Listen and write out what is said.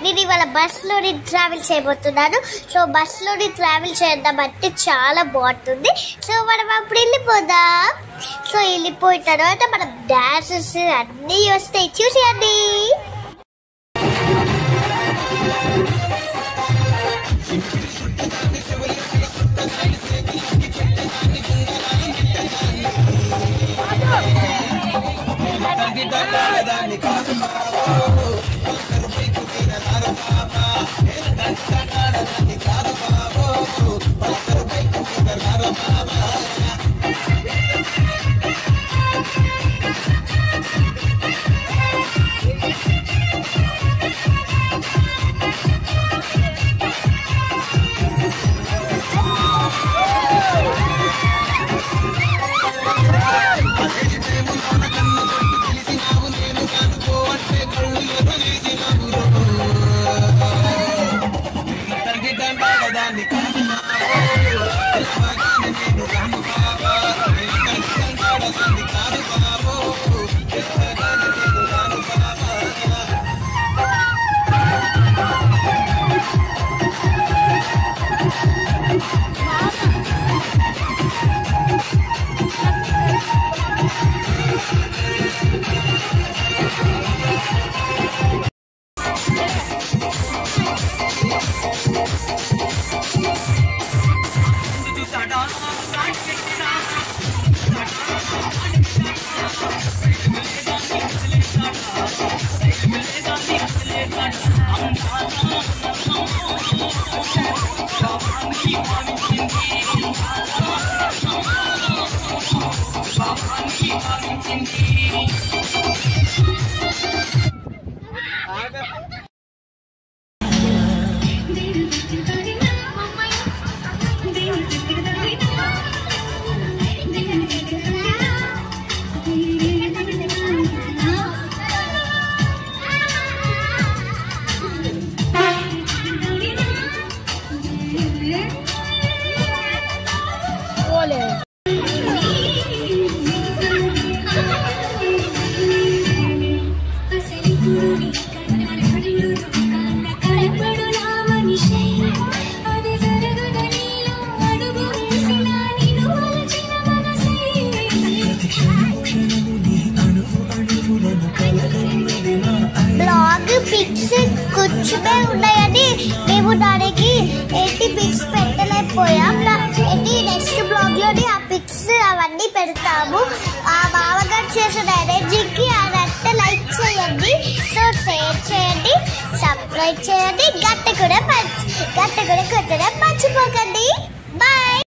నేను ఇవాళ బస్సులోని ట్రావెల్ చేయబోతున్నాను. సో బస్సులోని ట్రావెల్ చేద్దామంటే చాలా బాగుంటుంది. సో మనం అప్పుడు వెళ్ళిపోదాం. సో వెళ్ళిపోయిన తర్వాత మనం డాన్సెస్ అన్నీ వస్తాయి, చూసేయండి. कुछ में ఉన్నాయని మేము దానికి 80 పిక్స్ పెట్టలేకపోయాం. నెక్స్ట్ బ్లాగ్ లోని ఆ పిక్స్ అవన్నీ పెడతాము. ఆ బావగారు చేసిన ఎనర్జీకి అదంతా లైక్ చేయండి, సో షేర్ చేయండి, సబ్స్క్రైబ్ చేయండి, గంట కూడా